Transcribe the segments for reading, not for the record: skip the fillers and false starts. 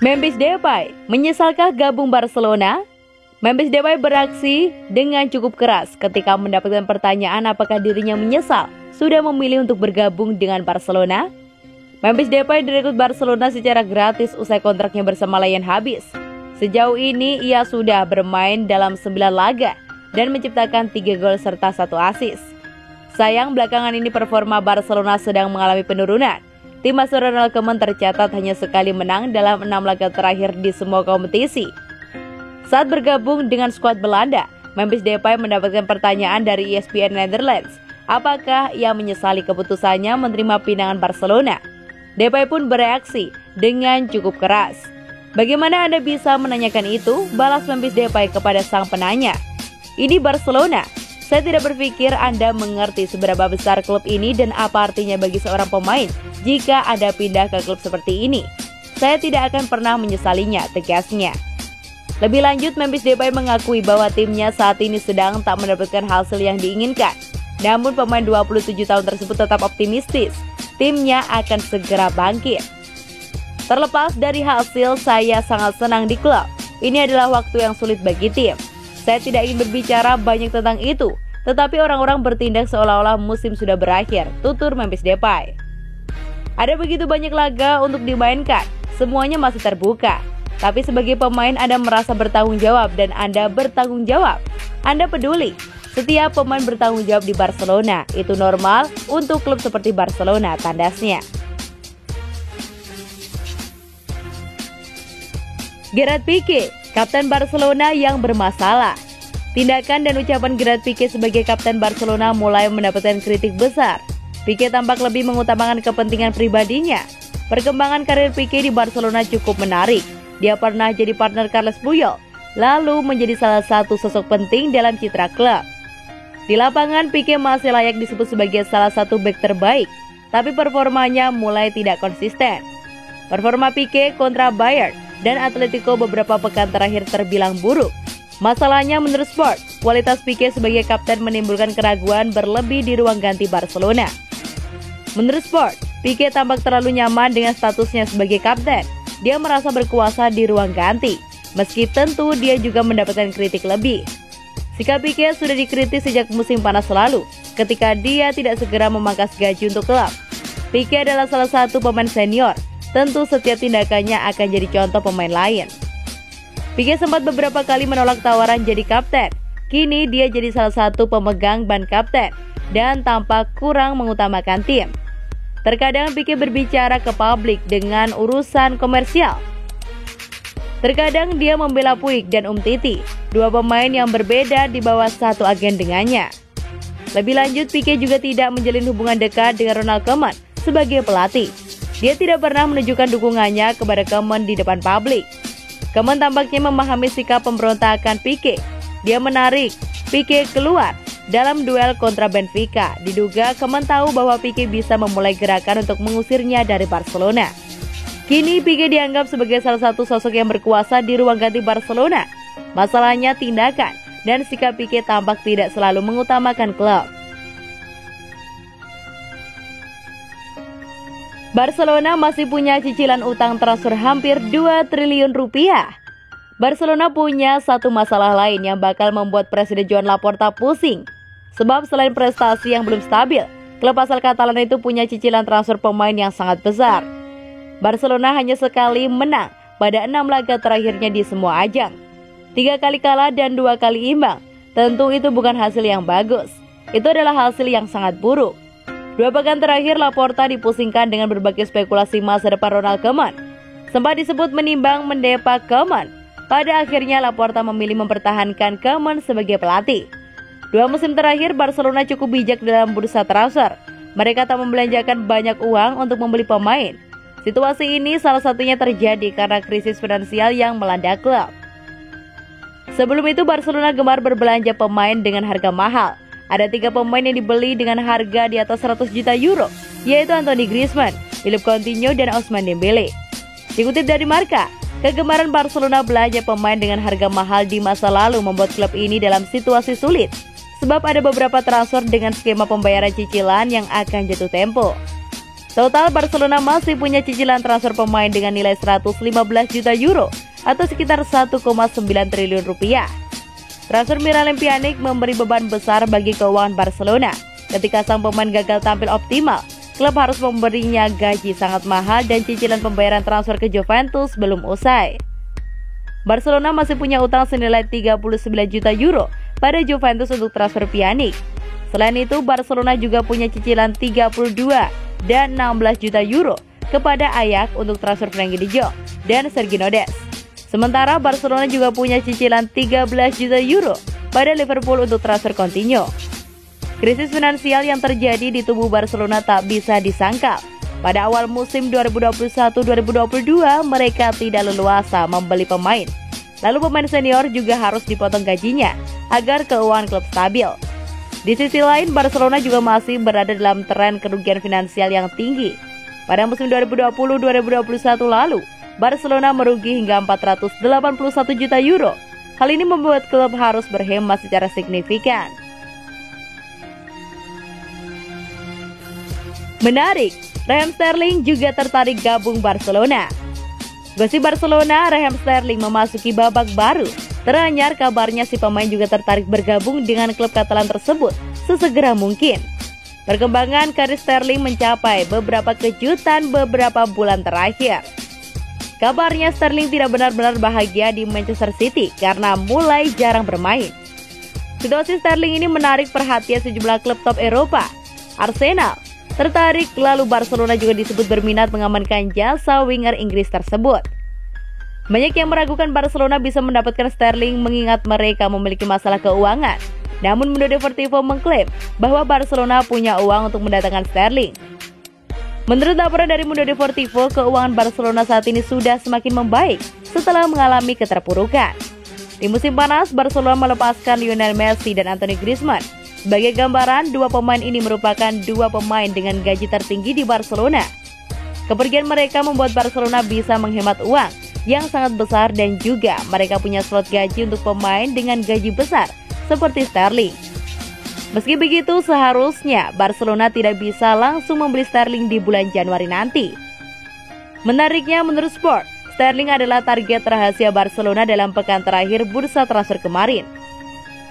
Memphis Depay menyesalkah gabung Barcelona? Memphis Depay beraksi dengan cukup keras ketika mendapatkan pertanyaan apakah dirinya menyesal sudah memilih untuk bergabung dengan Barcelona. Memphis Depay direkrut Barcelona secara gratis usai kontraknya bersama Lyon habis. Sejauh ini ia sudah bermain dalam 9 laga dan menciptakan 3 gol serta 1 assist. Sayang belakangan ini performa Barcelona sedang mengalami penurunan. Tim asuhan Ronald Koeman tercatat hanya sekali menang dalam 6 laga terakhir di semua kompetisi. Saat bergabung dengan skuad Belanda, Memphis Depay mendapatkan pertanyaan dari ESPN Netherlands, apakah ia menyesali keputusannya menerima pinangan Barcelona. Depay pun bereaksi dengan cukup keras. Bagaimana Anda bisa menanyakan itu? Balas Memphis Depay kepada sang penanya. Ini Barcelona. Saya tidak berpikir Anda mengerti seberapa besar klub ini dan apa artinya bagi seorang pemain jika Anda pindah ke klub seperti ini. Saya tidak akan pernah menyesalinya, tegasnya. Lebih lanjut, Memphis Depay mengakui bahwa timnya saat ini sedang tak mendapatkan hasil yang diinginkan. Namun pemain 27 tahun tersebut tetap optimistis. Timnya akan segera bangkit. Terlepas dari hasil, saya sangat senang di klub. Ini adalah waktu yang sulit bagi tim. Saya tidak ingin berbicara banyak tentang itu, tetapi orang-orang bertindak seolah-olah musim sudah berakhir, tutur Memphis Depay. Ada begitu banyak laga untuk dimainkan, semuanya masih terbuka. Tapi sebagai pemain Anda merasa bertanggung jawab dan Anda bertanggung jawab. Anda peduli. Setiap pemain bertanggung jawab di Barcelona, itu normal untuk klub seperti Barcelona, tandasnya. Gerard Pique, kapten Barcelona yang bermasalah. Tindakan dan ucapan Gerard Pique sebagai kapten Barcelona mulai mendapatkan kritik besar. Pique tampak lebih mengutamakan kepentingan pribadinya. Perkembangan karir Pique di Barcelona cukup menarik. Dia pernah jadi partner Carles Puyol, lalu menjadi salah satu sosok penting dalam citra klub. Di lapangan, Pique masih layak disebut sebagai salah satu bek terbaik, tapi performanya mulai tidak konsisten. Performa Pique kontra Bayern dan Atletico beberapa pekan terakhir terbilang buruk. Masalahnya menurut Sport, kualitas Pique sebagai kapten menimbulkan keraguan berlebih di ruang ganti Barcelona. Menurut Sport, Pique tampak terlalu nyaman dengan statusnya sebagai kapten. Dia merasa berkuasa di ruang ganti, meski tentu dia juga mendapatkan kritik lebih. Sikap Pique sudah dikritik sejak musim panas lalu, ketika dia tidak segera memangkas gaji untuk klub. Pique adalah salah satu pemain senior, tentu setiap tindakannya akan jadi contoh pemain lain. Pique sempat beberapa kali menolak tawaran jadi kapten. Kini dia jadi salah satu pemegang ban kapten dan tampak kurang mengutamakan tim. Terkadang Pique berbicara ke publik dengan urusan komersial. Terkadang dia membela Puig dan Umtiti, dua pemain yang berbeda di bawah satu agen dengannya. Lebih lanjut, Pique juga tidak menjalin hubungan dekat dengan Ronald Koeman sebagai pelatih. Dia tidak pernah menunjukkan dukungannya kepada Koeman di depan publik. Koeman tampaknya memahami sikap pemberontakan Pique. Dia menarik Pique keluar dalam duel kontra Benfica. Diduga Koeman tahu bahwa Pique bisa memulai gerakan untuk mengusirnya dari Barcelona. Kini Pique dianggap sebagai salah satu sosok yang berkuasa di ruang ganti Barcelona. Masalahnya tindakan dan sikap Pique tampak tidak selalu mengutamakan klub. Barcelona masih punya cicilan utang transfer hampir 2 triliun rupiah. Barcelona punya satu masalah lain yang bakal membuat Presiden Joan Laporta pusing. Sebab selain prestasi yang belum stabil, klub asal Catalan itu punya cicilan transfer pemain yang sangat besar. Barcelona hanya sekali menang pada 6 laga terakhirnya di semua ajang. 3 kali kalah dan 2 kali imbang. Tentu itu bukan hasil yang bagus. Itu adalah hasil yang sangat buruk. 2 pekan terakhir Laporta dipusingkan dengan berbagai spekulasi masa depan Ronald Koeman. Sempat disebut menimbang mendepak Koeman. Pada akhirnya Laporta memilih mempertahankan Koeman sebagai pelatih. 2 musim terakhir Barcelona cukup bijak dalam bursa transfer. Mereka tak membelanjakan banyak uang untuk membeli pemain. Situasi ini salah satunya terjadi karena krisis finansial yang melanda klub. Sebelum itu Barcelona gemar berbelanja pemain dengan harga mahal. Ada 3 pemain yang dibeli dengan harga di atas 100 juta euro, yaitu Anthony Griezmann, Philippe Coutinho, dan Ousmane Dembele. Dikutip dari Marca, kegemaran Barcelona belanja pemain dengan harga mahal di masa lalu membuat klub ini dalam situasi sulit, sebab ada beberapa transfer dengan skema pembayaran cicilan yang akan jatuh tempo. Total Barcelona masih punya cicilan transfer pemain dengan nilai 115 juta euro atau sekitar 1,9 triliun rupiah. Transfer Miralem Pjanic memberi beban besar bagi keuangan Barcelona. Ketika sang pemain gagal tampil optimal, klub harus memberinya gaji sangat mahal dan cicilan pembayaran transfer ke Juventus belum usai. Barcelona masih punya utang senilai 39 juta euro pada Juventus untuk transfer Pjanic. Selain itu, Barcelona juga punya cicilan 32 dan 16 juta euro kepada Ajax untuk transfer Frenkie de Jong dan Sergio Dest. Sementara Barcelona juga punya cicilan 13 juta euro pada Liverpool untuk transfer Coutinho. Krisis finansial yang terjadi di tubuh Barcelona tak bisa disangkal. Pada awal musim 2021-2022, mereka tidak leluasa membeli pemain. Lalu pemain senior juga harus dipotong gajinya agar keuangan klub stabil. Di sisi lain, Barcelona juga masih berada dalam tren kerugian finansial yang tinggi. Pada musim 2020-2021 lalu, Barcelona merugi hingga 481 juta euro. Hal ini membuat klub harus berhemat secara signifikan. Menarik, Raheem Sterling juga tertarik gabung Barcelona. Gosip Barcelona, Raheem Sterling memasuki babak baru. Teranyar kabarnya si pemain juga tertarik bergabung dengan klub Katalan tersebut sesegera mungkin. Perkembangan karir Sterling mencapai beberapa kejutan beberapa bulan terakhir. Kabarnya Sterling tidak benar-benar bahagia di Manchester City karena mulai jarang bermain. Situasi Sterling ini menarik perhatian sejumlah klub top Eropa. Arsenal tertarik, lalu Barcelona juga disebut berminat mengamankan jasa winger Inggris tersebut. Banyak yang meragukan Barcelona bisa mendapatkan Sterling mengingat mereka memiliki masalah keuangan. Namun Mundo Deportivo mengklaim bahwa Barcelona punya uang untuk mendatangkan Sterling. Menurut laporan dari Mundo Deportivo, keuangan Barcelona saat ini sudah semakin membaik setelah mengalami keterpurukan. Di musim panas, Barcelona melepaskan Lionel Messi dan Antoine Griezmann. Sebagai gambaran, dua pemain ini merupakan dua pemain dengan gaji tertinggi di Barcelona. Kepergian mereka membuat Barcelona bisa menghemat uang yang sangat besar dan juga mereka punya slot gaji untuk pemain dengan gaji besar seperti Sterling. Meski begitu, seharusnya Barcelona tidak bisa langsung membeli Sterling di bulan Januari nanti. Menariknya, menurut Sport, Sterling adalah target rahasia Barcelona dalam pekan terakhir bursa transfer kemarin.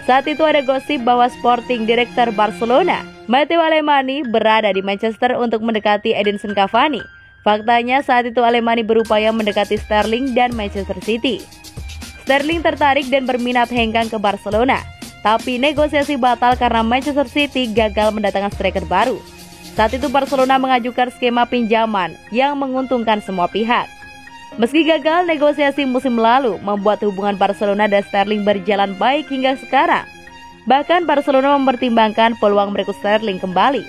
Saat itu ada gosip bahwa Sporting Director Barcelona, Matteo Alemany, berada di Manchester untuk mendekati Edinson Cavani. Faktanya saat itu Alemany berupaya mendekati Sterling dan Manchester City. Sterling tertarik dan berminat hengkang ke Barcelona, tapi negosiasi batal karena Manchester City gagal mendatangkan striker baru. Saat itu Barcelona mengajukan skema pinjaman yang menguntungkan semua pihak. Meski gagal, negosiasi musim lalu membuat hubungan Barcelona dan Sterling berjalan baik hingga sekarang. Bahkan Barcelona mempertimbangkan peluang merekrut Sterling kembali.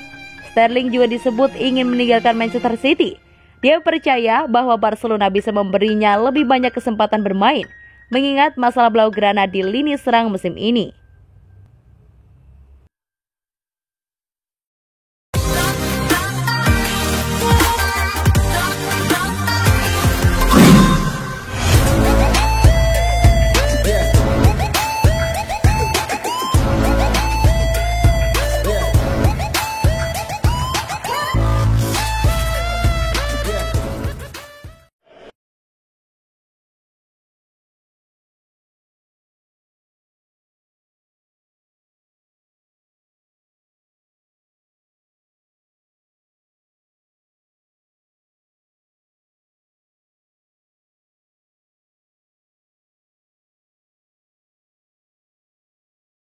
Sterling juga disebut ingin meninggalkan Manchester City. Dia percaya bahwa Barcelona bisa memberinya lebih banyak kesempatan bermain, mengingat masalah Blaugrana di lini serang musim ini.